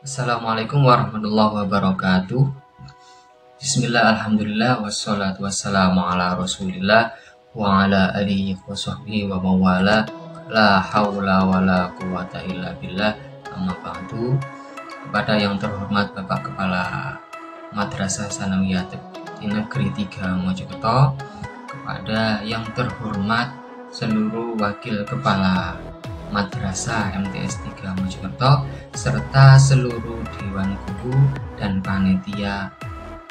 Assalamualaikum warahmatullahi wabarakatuh. Bismillah, alhamdulillah, wassalatu wassalamu ala rasulillah wa ala alihi wa sahbihi wa mawala. La hawla wa la quwata illa billah. Amma ba'du. Kepada yang terhormat Bapak Kepala Madrasah Sanawiyah di Negeri 3 Mojokerto, kepada yang terhormat seluruh wakil kepala Madrasah MTS 3 Mojokerto serta seluruh dewan guru dan panitia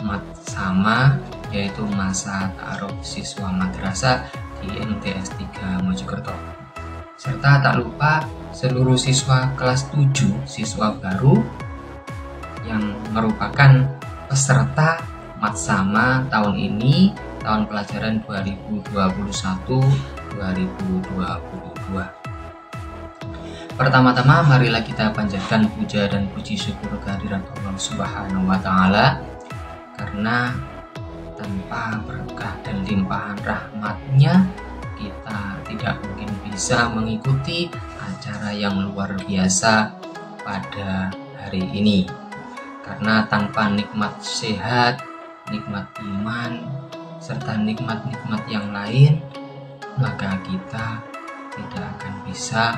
Matsama, yaitu masa ta'aruf siswa madrasah di MTS 3 Mojokerto, serta tak lupa seluruh siswa kelas 7 siswa baru yang merupakan peserta Matsama tahun ini, tahun pelajaran 2021-2022. Pertama-tama marilah kita panjatkan puja dan puji syukur kehadirat Allah Subhanahu wa Ta'ala, karena tanpa berkah dan limpahan rahmatnya kita tidak mungkin bisa mengikuti acara yang luar biasa pada hari ini. Karena tanpa nikmat sehat, nikmat iman, serta nikmat-nikmat yang lain, maka kita tidak akan bisa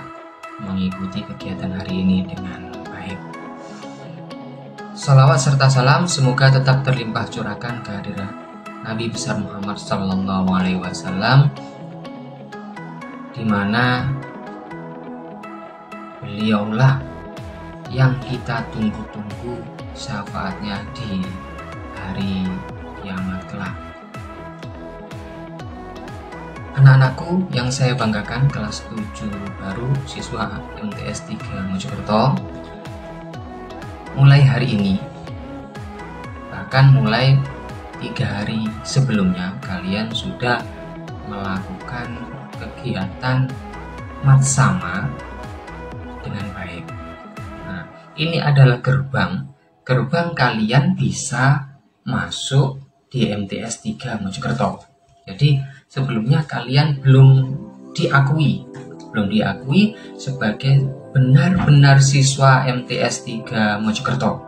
mengikuti kegiatan hari ini dengan baik. Salawat serta salam semoga tetap terlimpah curahkan kehadirat Nabi besar Muhammad Sallallahu Alaihi Wasallam, di mana beliaulah yang kita tunggu-tunggu syafaatnya di hari kiamat kelak. Anak-anakku yang saya banggakan, kelas 7 baru siswa MTS 3 Mojokerto, mulai hari ini, bahkan mulai 3 hari sebelumnya, kalian sudah melakukan kegiatan Matsama dengan baik. Nah, ini adalah gerbang kalian bisa masuk di MTS 3 Mojokerto. Jadi sebelumnya kalian belum diakui sebagai benar-benar siswa MTS 3 Mojokerto.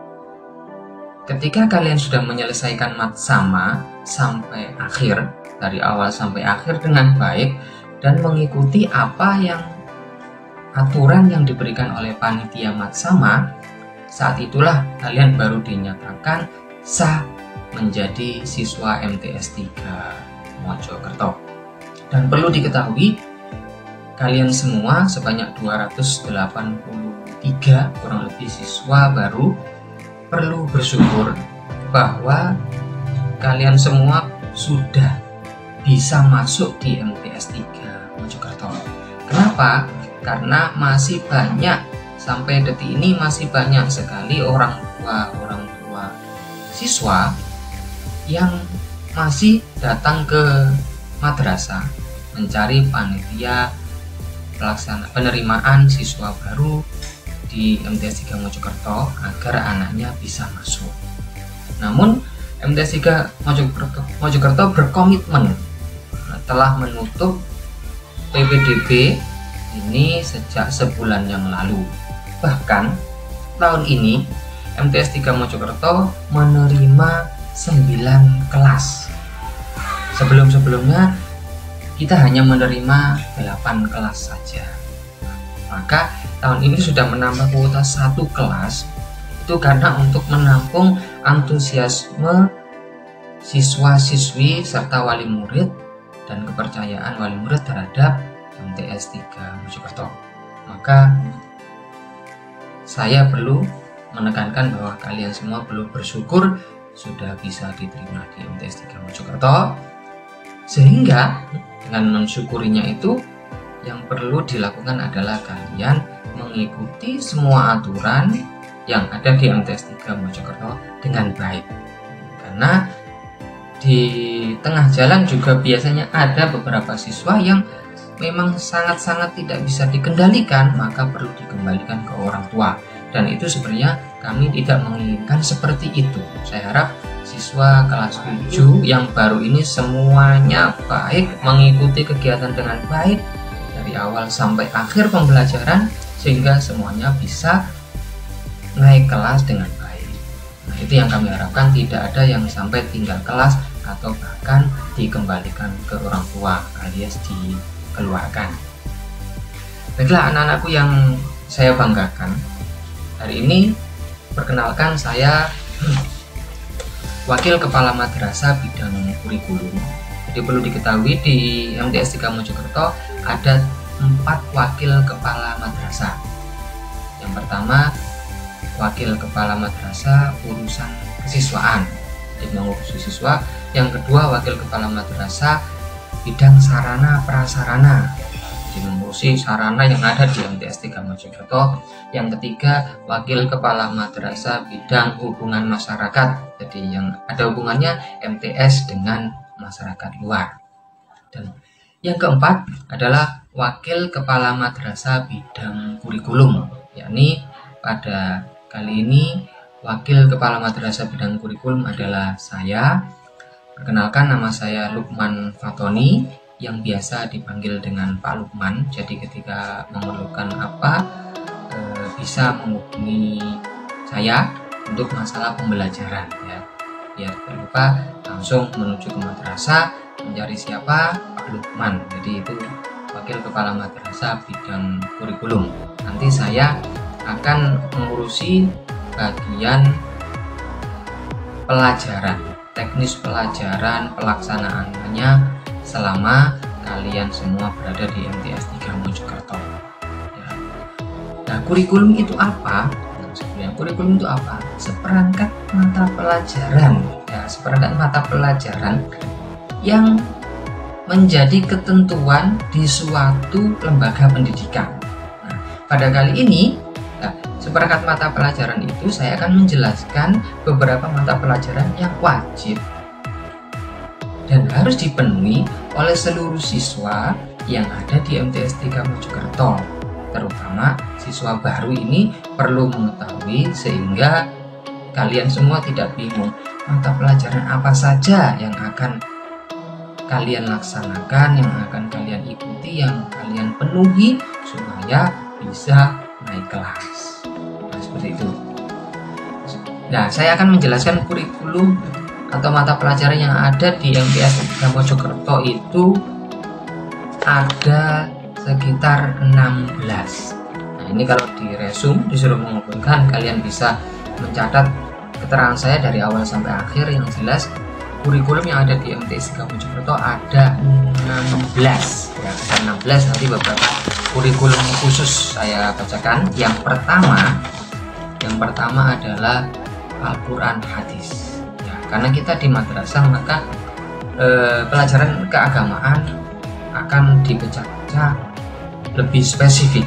Ketika kalian sudah menyelesaikan Matsama sampai akhir, dari awal sampai akhir dengan baik, dan mengikuti apa yang aturan yang diberikan oleh panitia Matsama, saat itulah kalian baru dinyatakan sah menjadi siswa MTS 3 Mojokerto. Dan perlu diketahui, kalian semua sebanyak 283 kurang lebih siswa baru perlu bersyukur bahwa kalian semua sudah bisa masuk di MTS 3 Mojokerto. Kenapa? Karena masih banyak, sampai detik ini masih banyak sekali orang tua siswa yang masih datang ke madrasah mencari panitia pelaksana penerimaan siswa baru di MTS 3 Mojokerto agar anaknya bisa masuk. Namun MTS 3 Mojokerto berkomitmen telah menutup PPDB ini sejak sebulan yang lalu. Bahkan tahun ini MTS 3 Mojokerto menerima 9 kelas. Sebelum-sebelumnya kita hanya menerima 8 kelas saja. Maka tahun ini sudah menambah kuota 1 kelas, itu karena untuk menampung antusiasme siswa-siswi serta wali murid dan kepercayaan wali murid terhadap MTS 3 Mojokerto. Maka saya perlu menekankan bahwa kalian semua perlu bersyukur sudah bisa diterima di MTS 3 Mojokerto, sehingga dengan mensyukurinya itu yang perlu dilakukan adalah kalian mengikuti semua aturan yang ada di MTS 3 Mojokerto dengan baik. Karena di tengah jalan juga biasanya ada beberapa siswa yang memang sangat-sangat tidak bisa dikendalikan, maka perlu dikembalikan ke orang tua. Dan itu sebenarnya kami tidak menginginkan seperti itu. Saya harap siswa kelas 7 yang baru ini semuanya baik, mengikuti kegiatan dengan baik dari awal sampai akhir pembelajaran, sehingga semuanya bisa naik kelas dengan baik. Nah, itu yang kami harapkan, tidak ada yang sampai tinggal kelas atau bahkan dikembalikan ke orang tua alias dikeluarkan. Baiklah anak-anakku yang saya banggakan, hari ini perkenalkan saya Wakil Kepala Madrasah bidang kurikulum. Jadi perlu diketahui di MTS 3 Mojokerto ada 4 wakil kepala madrasah. Yang pertama, wakil kepala madrasah urusan kesiswaan, jadi mengurus siswa. Yang kedua, wakil kepala madrasah bidang sarana prasarana, jadi mengurusi sarana yang ada di MTS 3 Mojokerto. Yang ketiga, wakil kepala madrasah bidang hubungan masyarakat, jadi yang ada hubungannya MTS dengan masyarakat luar. Dan yang keempat adalah wakil kepala madrasah bidang kurikulum, yakni pada kali ini wakil kepala madrasah bidang kurikulum adalah saya. Perkenalkan, nama saya Lukman Fatoni, yang biasa dipanggil dengan Pak Lukman. Jadi ketika memerlukan apa bisa menghubungi saya untuk masalah pembelajaran ya. Biar tidak lupa langsung menuju ke madrasah mencari siapa, Pak Lukman. Jadi itu wakil kepala madrasah bidang kurikulum. Nanti saya akan mengurusi bagian pelajaran, teknis pelajaran pelaksanaannya selama kalian semua berada di MTS 3 Mojokerto ya. Nah, kurikulum itu apa? Kurikulum itu apa? Seperangkat mata pelajaran ya, seperangkat mata pelajaran yang menjadi ketentuan di suatu lembaga pendidikan. Nah, pada kali ini seperangkat mata pelajaran itu saya akan menjelaskan beberapa mata pelajaran yang wajib dan harus dipenuhi oleh seluruh siswa yang ada di MTS 3 Mojokerto. Terutama siswa baru ini perlu mengetahui sehingga kalian semua tidak bingung mata pelajaran apa saja yang akan kalian laksanakan, yang akan kalian ikuti, yang kalian penuhi supaya bisa naik kelas. Nah, seperti itu. Nah, saya akan menjelaskan kurikulum atau mata pelajaran yang ada di MTS 3 Mojokerto itu ada sekitar 16. Nah, ini kalau di resume disuruh mengumpulkan, kalian bisa mencatat keterangan saya dari awal sampai akhir. Yang jelas kurikulum yang ada di MTS 3 Mojokerto ada 16 ya, ada 16. Nanti beberapa kurikulum khusus saya bacakan. Yang pertama adalah Al-Quran Hadis ya, karena kita di madrasah maka pelajaran keagamaan akan dipecah-pecah lebih spesifik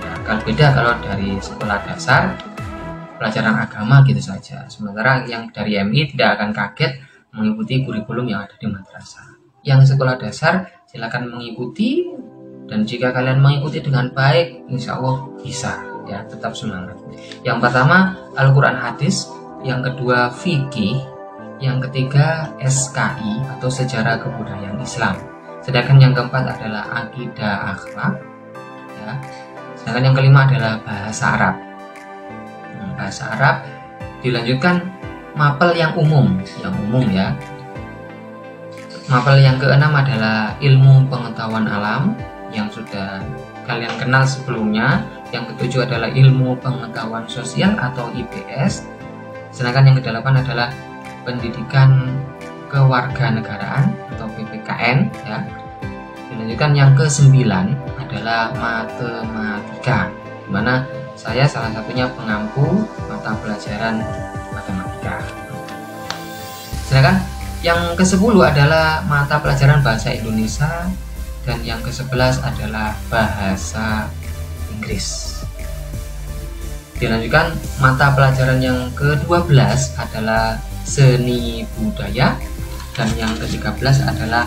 ya, kalau beda kalau dari sekolah dasar pelajaran agama gitu saja. Sementara yang dari MI tidak akan kaget mengikuti kurikulum yang ada di madrasah. Yang sekolah dasar silakan mengikuti, dan jika kalian mengikuti dengan baik insya Allah bisa ya, tetap semangat. Yang pertama Al-Quran Hadis, yang kedua fikih, yang ketiga SKI atau sejarah kebudayaan Islam. Sedangkan yang keempat adalah akidah akhlak ya. Sedangkan yang kelima adalah bahasa Arab. Bahasa Arab dilanjutkan mapel yang umum ya. Mapel yang keenam adalah ilmu pengetahuan alam yang sudah kalian kenal sebelumnya. Yang ketujuh adalah ilmu pengetahuan sosial atau IPS. Sedangkan yang kedelapan adalah pendidikan kewarganegaraan atau PPKN ya. Dilanjutkan yang ke-9 adalah matematika, di mana saya salah satunya pengampu mata pelajaran matematika. Sedangkan yang ke-10 adalah mata pelajaran bahasa Indonesia, dan yang ke-11 adalah bahasa Inggris. Dilanjutkan mata pelajaran yang ke-12 adalah seni budaya, dan yang ke-13 adalah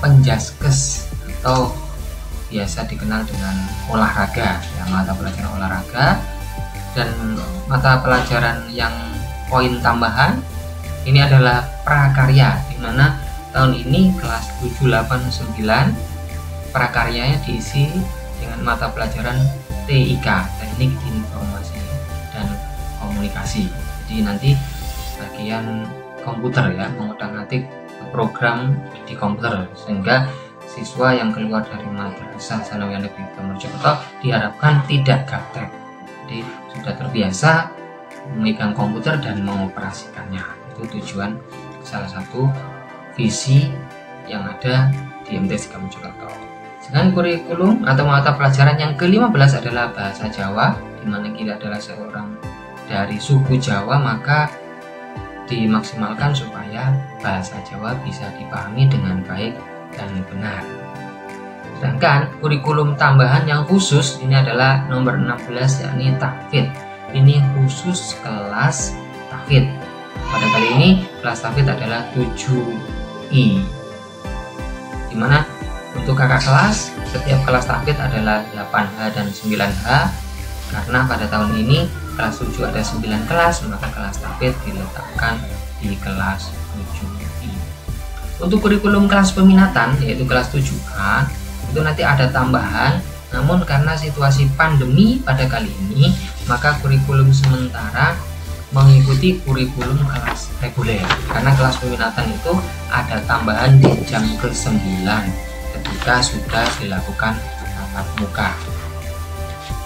penjaskes atau biasa dikenal dengan olahraga ya, mata pelajaran olahraga. Dan mata pelajaran yang poin tambahan ini adalah prakarya, di mana tahun ini kelas 7, 8, 9 prakaryanya diisi dengan mata pelajaran TIK, teknik informasi dan komunikasi. Jadi nanti bagian komputer ya, mengutak-atik program di komputer, sehingga siswa yang keluar dari Madrasah Tsanawiyah Negeri Mojokerto diharapkan tidak gaptek. Jadi sudah terbiasa memegang komputer dan mengoperasikannya. Itu tujuan salah satu visi yang ada di MTS Mojokerto. Sedangkan kurikulum atau mata pelajaran yang ke-15 adalah bahasa Jawa, di mana kita adalah seorang dari suku Jawa, maka dimaksimalkan supaya bahasa Jawa bisa dipahami dengan baik dan benar. Sedangkan kurikulum tambahan yang khusus ini adalah nomor 16, yakni tahfidz. Ini khusus kelas tahfidz. Pada kali ini kelas tahfidz adalah 7I, dimana untuk kakak kelas setiap kelas tahfidz adalah 8H dan 9H. Karena pada tahun ini kelas 7 ada 9 kelas, maka kelas tahfidz diletakkan di kelas 7I. Untuk kurikulum kelas peminatan yaitu kelas 7A itu nanti ada tambahan, namun karena situasi pandemi pada kali ini maka kurikulum sementara mengikuti kurikulum kelas reguler, karena kelas peminatan itu ada tambahan di jam ke-9 ketika sudah dilakukan tatap muka.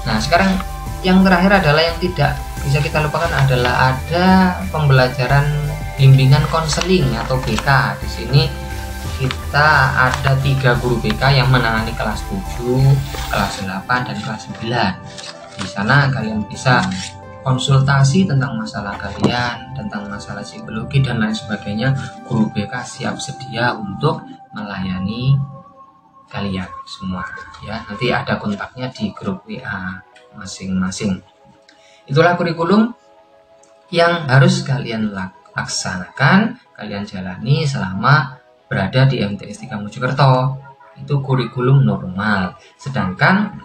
Nah, sekarang yang terakhir adalah yang tidak bisa kita lupakan adalah ada pembelajaran bimbingan konseling atau BK. Di sini kita ada 3 guru BK yang menangani kelas 7, kelas 8, dan kelas 9. Di sana kalian bisa konsultasi tentang masalah kalian, tentang masalah psikologi dan lain sebagainya. Guru BK siap sedia untuk melayani kalian semua ya. Nanti ada kontaknya di grup WA masing-masing. Itulah kurikulum yang harus kalian laksanakan, kalian jalani selama berada di MTS 3 Mojokerto. Itu kurikulum normal. Sedangkan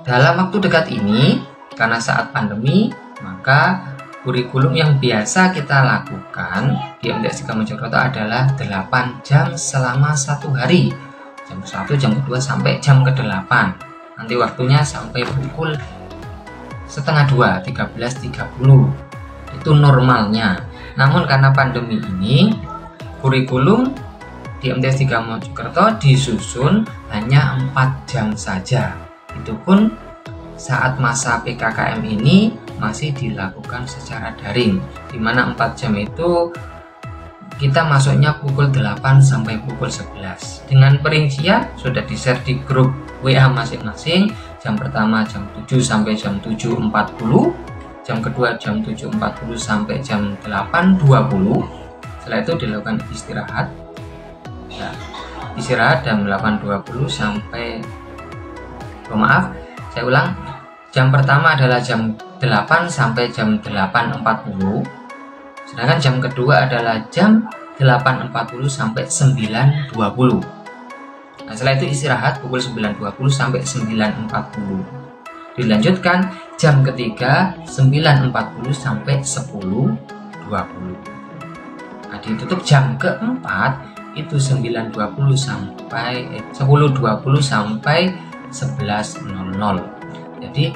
dalam waktu dekat ini, karena saat pandemi, maka kurikulum yang biasa kita lakukan di MTS 3 Mojokerto adalah 8 jam selama 1 hari. Jam 1, jam kedua sampai jam ke-8. Nanti waktunya sampai pukul setengah 2, 13.30. Itu normalnya. Namun karena pandemi ini, kurikulum di MTS 3 Mojokerto disusun hanya 4 jam saja. Itu pun saat masa PKKM ini masih dilakukan secara daring, di mana 4 jam itu kita masuknya pukul 8 sampai pukul 11. Dengan perincian sudah di-share di grup WA masing-masing. Jam pertama jam 7 sampai jam 7.40, jam kedua jam 7.40 sampai jam 8.20. Setelah itu dilakukan istirahat ya, istirahat jam 8.20 sampai saya ulang, jam pertama adalah jam 8 sampai jam 8.40, sedangkan jam kedua adalah jam 8.40 sampai 9.20. Nah, setelah itu istirahat pukul 9.20 sampai 9.40. Dilanjutkan jam ketiga 9.40 sampai 10.20. Nah, ditutup jam keempat itu 9.20 sampai 10.20 sampai 11.00. Jadi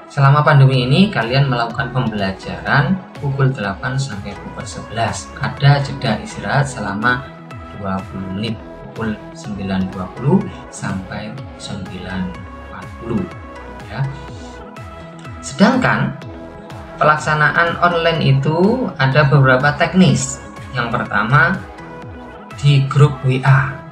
selama pandemi ini kalian melakukan pembelajaran pukul 8 sampai pukul 11. Ada jeda istirahat selama 20 menit pukul 9.20 sampai 9.40 ya. Sedangkan pelaksanaan online itu ada beberapa teknis. Yang pertama di grup WA.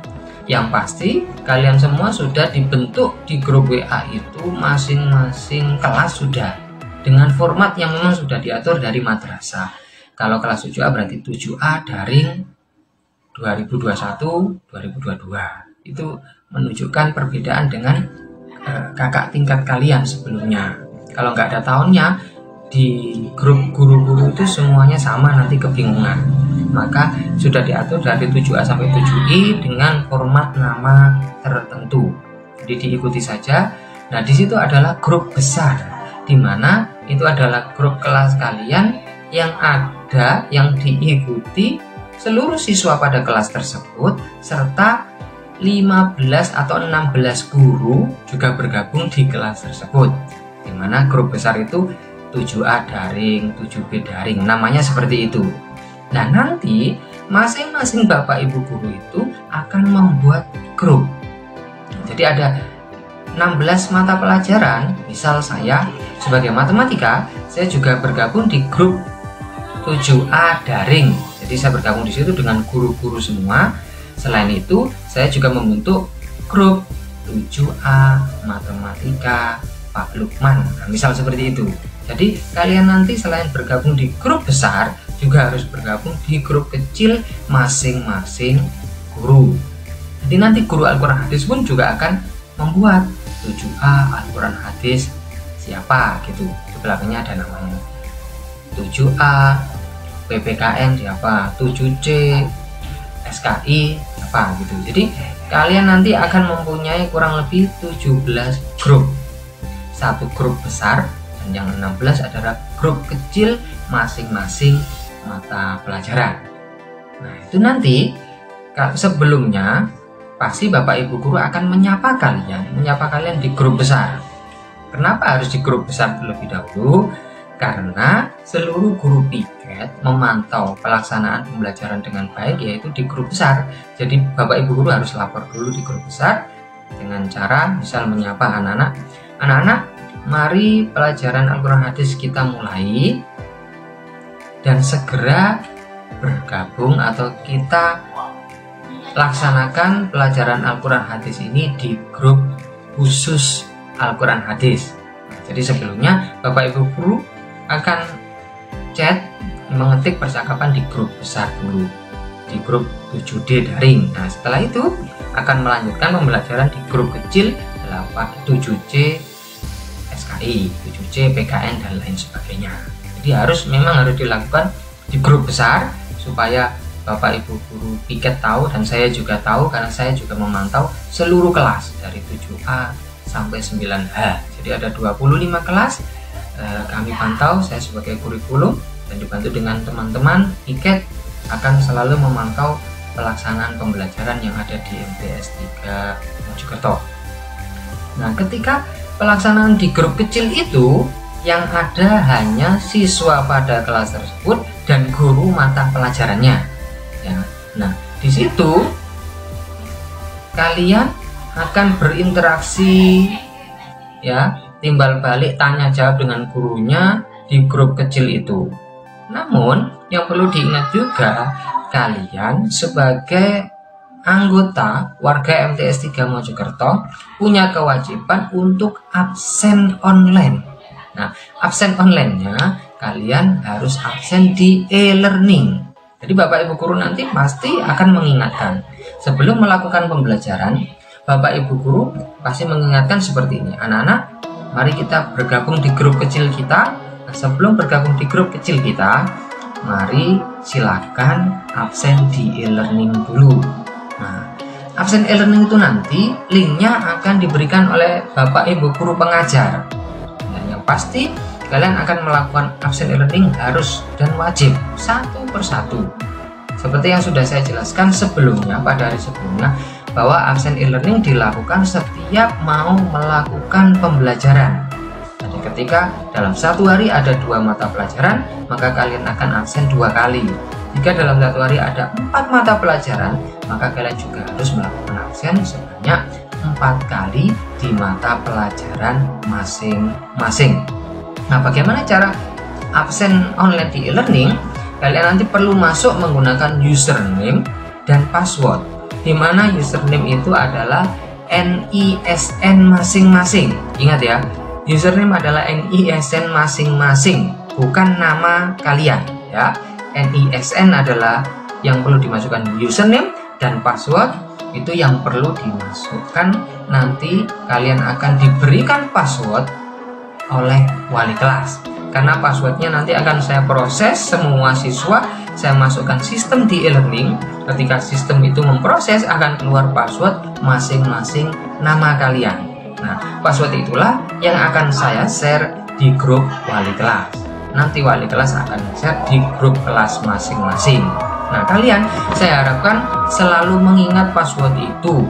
Yang pasti kalian semua sudah dibentuk di grup WA itu masing-masing kelas sudah dengan format yang memang sudah diatur dari madrasah. Kalau kelas 7A berarti 7A daring 2021-2022. Itu menunjukkan perbedaan dengan kakak tingkat kalian sebelumnya. Kalau nggak ada tahunnya, di grup guru-guru itu semuanya sama, nanti kebingungan. Maka sudah diatur dari 7A sampai 7I dengan format nama tertentu. Jadi diikuti saja. Nah, di situ adalah grup besar, di mana itu adalah grup kelas kalian yang ada yang diikuti seluruh siswa pada kelas tersebut, serta 15 atau 16 guru juga bergabung di kelas tersebut. Di mana grup besar itu 7A daring, 7B daring, namanya seperti itu. Nah, nanti masing-masing Bapak Ibu guru itu akan membuat grup. Jadi ada 16 mata pelajaran. Misal saya sebagai matematika, saya juga bergabung di grup 7A daring. Jadi saya bergabung di situ dengan guru-guru semua. Selain itu, saya juga membentuk grup 7A matematika Pak Lukman. Nah, misal seperti itu. Jadi kalian nanti selain bergabung di grup besar, juga harus bergabung di grup kecil masing-masing guru. Jadi nanti guru Al-Quran Hadis pun juga akan membuat 7A Al-Quran Hadis siapa gitu. Di belakangnya ada namanya. 7A PPKN siapa, 7C SKI apa gitu. Jadi kalian nanti akan mempunyai kurang lebih 17 grup. Satu grup besar dan yang 16 adalah grup kecil masing-masing mata pelajaran. Nah, itu nanti sebelumnya pasti Bapak Ibu guru akan menyapa kalian di grup besar. Kenapa harus di grup besar terlebih dahulu? Karena seluruh guru piket memantau pelaksanaan pembelajaran dengan baik yaitu di grup besar. Jadi Bapak Ibu guru harus lapor dulu di grup besar dengan cara misal menyapa anak-anak. Anak-anak, mari pelajaran Al-Quran Hadis kita mulai dan segera bergabung atau kita laksanakan pelajaran Al-Quran Hadis ini di grup khusus Al-Quran Hadis. Jadi sebelumnya Bapak Ibu guru akan chat mengetik percakapan di grup besar dulu, di grup 7D daring. Nah, setelah itu akan melanjutkan pembelajaran di grup kecil 7C SKI, 7C PKN dan lain sebagainya. Jadi memang harus dilakukan di grup besar supaya Bapak Ibu guru piket tahu dan saya juga tahu karena saya juga memantau seluruh kelas dari 7A sampai 9H. Jadi ada 25 kelas kami pantau, saya sebagai kurikulum dan dibantu dengan teman-teman piket akan selalu memantau pelaksanaan pembelajaran yang ada di MTS 3 Mojokerto. Nah, ketika pelaksanaan di grup kecil itu yang ada hanya siswa pada kelas tersebut dan guru mata pelajarannya. Ya. Nah, di situ kalian akan berinteraksi, ya, timbal balik tanya jawab dengan gurunya di grup kecil itu. Namun yang perlu diingat juga, kalian sebagai anggota warga MTS 3 Mojokerto punya kewajiban untuk absen online. Nah, absen online-nya kalian harus absen di e-learning. Jadi Bapak Ibu guru nanti pasti akan mengingatkan sebelum melakukan pembelajaran. Bapak Ibu guru pasti mengingatkan seperti ini, anak-anak, mari kita bergabung di grup kecil kita. Nah, sebelum bergabung di grup kecil kita, mari silakan absen di e-learning dulu. Nah, absen e-learning itu nanti linknya akan diberikan oleh Bapak Ibu guru pengajar. Dan yang pasti kalian akan melakukan absen e-learning harus dan wajib satu persatu. Seperti yang sudah saya jelaskan sebelumnya pada hari sebelumnya, bahwa absen e-learning dilakukan setiap mau melakukan pembelajaran. Jadi ketika dalam satu hari ada 2 mata pelajaran, maka kalian akan absen 2 kali. Jika dalam satu hari ada 4 mata pelajaran, maka kalian juga harus melakukan absen sebanyak 4 kali di mata pelajaran masing-masing. Nah, bagaimana cara absen online di e-learning? Kalian nanti perlu masuk menggunakan username dan password, di mana username itu adalah NISN masing-masing. Ingat ya, username adalah NISN masing-masing, bukan nama kalian ya. NISN adalah yang perlu dimasukkan username dan password itu yang perlu dimasukkan. Nanti kalian akan diberikan password oleh wali kelas, karena passwordnya nanti akan saya proses semua siswa, saya masukkan sistem di e-learning. Ketika sistem itu memproses akan keluar password masing-masing nama kalian. Nah, password itulah yang akan saya share di grup wali kelas. Nanti wali kelas akan share di grup kelas masing-masing. Nah, kalian saya harapkan selalu mengingat password itu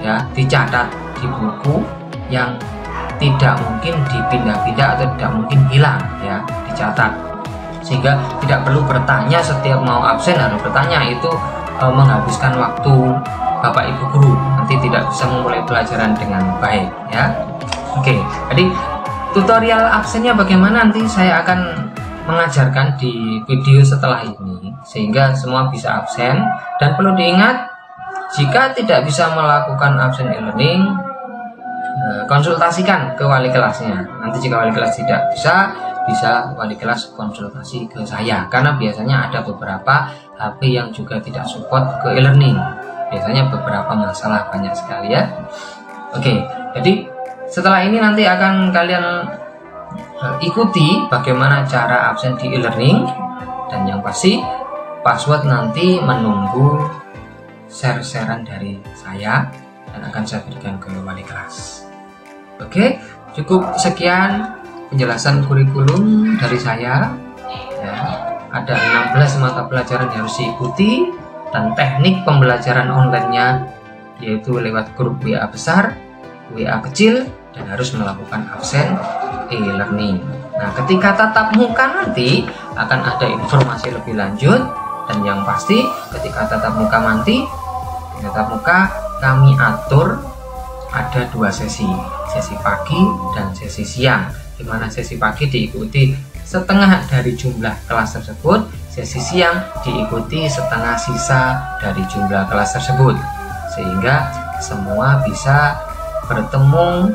ya, dicatat di buku yang tidak mungkin dipindah-pindah atau tidak mungkin hilang ya, dicatat. Sehingga tidak perlu bertanya setiap mau absen harus bertanya, itu menghabiskan waktu Bapak Ibu guru, nanti tidak bisa memulai pelajaran dengan baik ya. Oke, jadi tutorial absennya bagaimana nanti saya akan mengajarkan di video setelah ini, sehingga semua bisa absen. Dan perlu diingat, jika tidak bisa melakukan absen e-learning, konsultasikan ke wali kelasnya. Nanti jika wali kelas tidak bisa wali kelas konsultasi ke saya, karena biasanya ada beberapa HP yang juga tidak support ke e-learning. Biasanya beberapa masalah, banyak sekali ya. Oke, jadi setelah ini nanti akan kalian ikuti bagaimana cara absen di e-learning, dan yang pasti password nanti menunggu share-sharean dari saya dan akan saya berikan ke wali kelas. Oke, cukup sekian penjelasan kurikulum dari saya ya. Ada 16 mata pelajaran yang harus diikuti, dan teknik pembelajaran online-nya yaitu lewat grup WA besar, WA kecil, dan harus melakukan absen e-learning. Nah, ketika tatap muka nanti akan ada informasi lebih lanjut, dan yang pasti ketika tatap muka kami atur ada 2 sesi pagi dan sesi siang, di mana sesi pagi diikuti setengah dari jumlah kelas tersebut, sesi siang diikuti setengah sisa dari jumlah kelas tersebut, sehingga semua bisa bertemu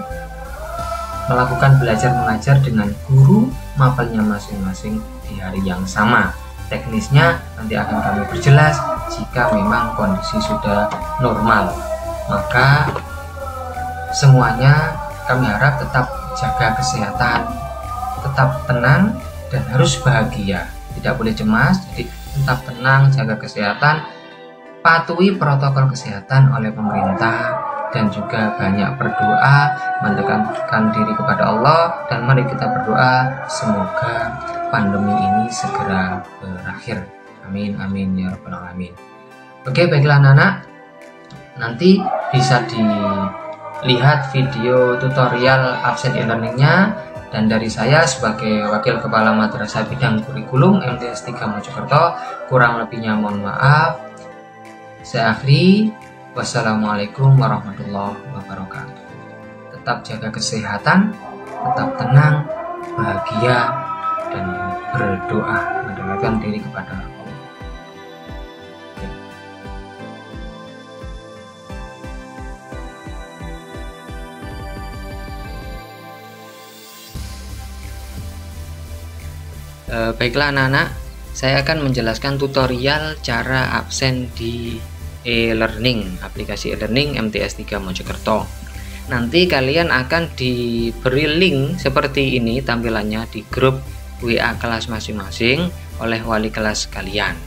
melakukan belajar mengajar dengan guru mapelnya masing-masing di hari yang sama. Teknisnya nanti akan kami perjelas jika memang kondisi sudah normal. Maka semuanya kami harap tetap jaga kesehatan, tetap tenang, dan harus bahagia. Tidak boleh cemas, jadi tetap tenang, jaga kesehatan, patuhi protokol kesehatan oleh pemerintah, dan juga banyak berdoa, mendekatkan diri kepada Allah, dan mari kita berdoa semoga pandemi ini segera berakhir. Amin amin ya rabbal alamin. Oke, baiklah anak-anak, nanti bisa dilihat video tutorial absen e-learningnya, dan dari saya sebagai Wakil Kepala Madrasah Bidang Kurikulum MTS 3 Mojokerto, kurang lebihnya mohon maaf. Saya akhiri. Wassalamualaikum warahmatullahi wabarakatuh. Tetap jaga kesehatan, tetap tenang, bahagia, dan berdoa, mendekatkan diri kepada Allah. Baiklah anak-anak, saya akan menjelaskan tutorial cara absen di e-learning, aplikasi e-learning MTS 3 Mojokerto. Nanti kalian akan diberi link seperti ini tampilannya di grup WA kelas masing-masing oleh wali kelas kalian.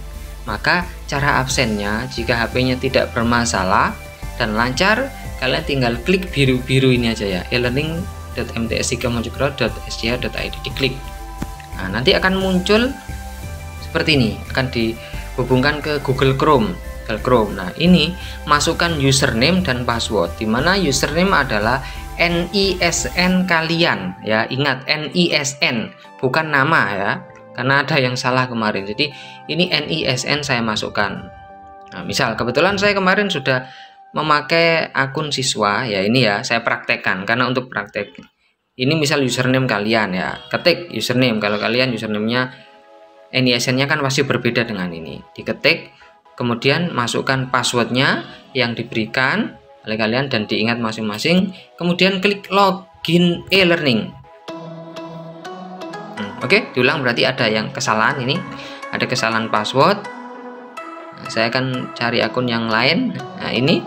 Maka cara absennya, jika HP-nya tidak bermasalah dan lancar, kalian tinggal klik biru-biru ini aja ya, e-learning.mts3mojokerto.sj.id, diklik. Nah, nanti akan muncul seperti ini, akan dihubungkan ke Google Chrome. Nah, ini masukkan username dan password, dimana username adalah NISN kalian ya. Ingat, NISN bukan nama ya, karena ada yang salah kemarin. Jadi ini NISN saya masukkan. Nah, misal kebetulan saya kemarin sudah memakai akun siswa ya, ini ya saya praktekkan karena untuk praktek. Ini misal username kalian ya, ketik username. Kalau kalian username-nya NISN-nya kan pasti berbeda dengan ini. Diketik, kemudian masukkan passwordnya yang diberikan oleh kalian dan diingat masing-masing. Kemudian klik login e-learning. Oke, diulang, berarti ada yang kesalahan ini. Ada kesalahan password. Nah, saya akan cari akun yang lain. Nah, ini.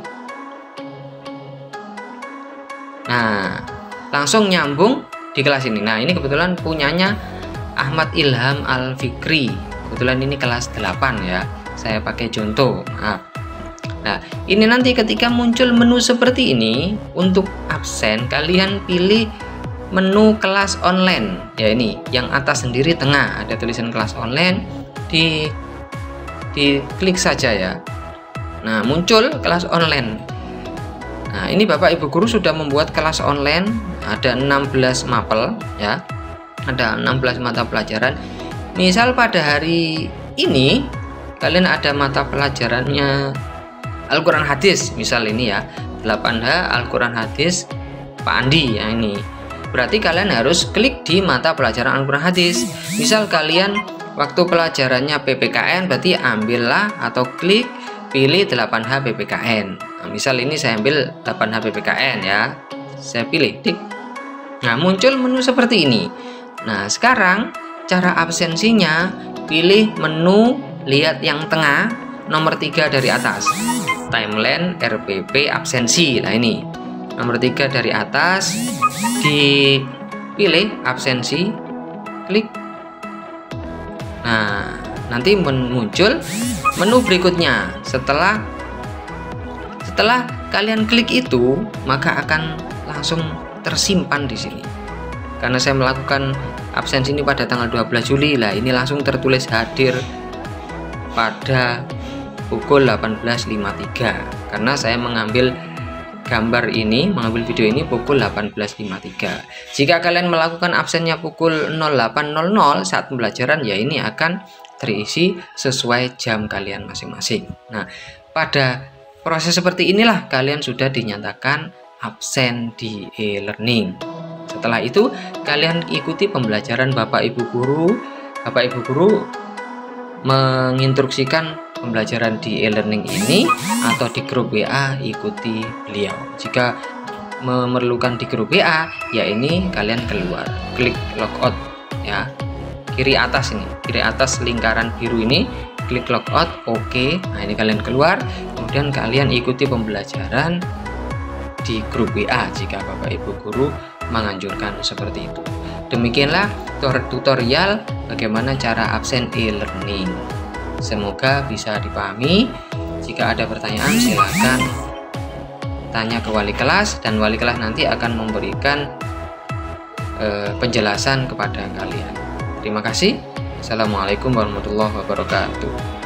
Nah, langsung nyambung di kelas ini. Nah, ini kebetulan punyanya Ahmad Ilham Al-Fikri. Kebetulan ini kelas 8 ya. Saya pakai contoh. Nah, ini nanti ketika muncul menu seperti ini, untuk absen kalian pilih menu kelas online. Ya, ini yang atas sendiri tengah ada tulisan kelas online, diklik saja ya. Nah, muncul kelas online. Nah, ini Bapak Ibu guru sudah membuat kelas online, ada 16 mapel ya. Ada 16 mata pelajaran. Misal pada hari ini kalian ada mata pelajarannya Al-Quran Hadis, misal ini ya, 8H Al-Quran Hadis Pak Andi ya ini. Berarti kalian harus klik di mata pelajaran Al-Quran Hadis. Misal kalian waktu pelajarannya PPKN, berarti ambillah atau klik pilih 8H PPKN. Nah, misal ini saya ambil 8H PPKN ya. Saya pilih klik. Nah, muncul menu seperti ini. Nah, sekarang cara absensinya, pilih menu, lihat yang tengah nomor 3 dari atas. Timeline RPP absensi. Nah, ini nomor 3 dari atas, dipilih absensi, klik. Nah, nanti muncul menu berikutnya. Setelah kalian klik itu, maka akan langsung tersimpan di sini. Karena saya melakukan absensi ini pada tanggal 12 Juli lah, ini langsung tertulis hadir pada pukul 18.53. Karena saya mengambil gambar ini, mengambil video ini pukul 18.53. Jika kalian melakukan absennya pukul 08.00 saat pembelajaran, ya ini akan terisi sesuai jam kalian masing-masing. Nah, pada proses seperti inilah kalian sudah dinyatakan absen di e-learning. Setelah itu kalian ikuti pembelajaran Bapak Ibu guru. Bapak Ibu guru menginstruksikan pembelajaran di e-learning ini, atau di grup WA ikuti beliau. Jika memerlukan di grup WA, ya ini kalian keluar, klik logout ya, kiri atas ini, kiri atas lingkaran biru ini, klik logout, oke. Nah, ini kalian keluar, kemudian kalian ikuti pembelajaran di grup WA jika Bapak Ibu guru menganjurkan seperti itu. Demikianlah tutorial bagaimana cara absen e-learning. Semoga bisa dipahami. Jika ada pertanyaan silakan tanya ke wali kelas, dan wali kelas nanti akan memberikan penjelasan kepada kalian. Terima kasih. Assalamualaikum warahmatullahi wabarakatuh.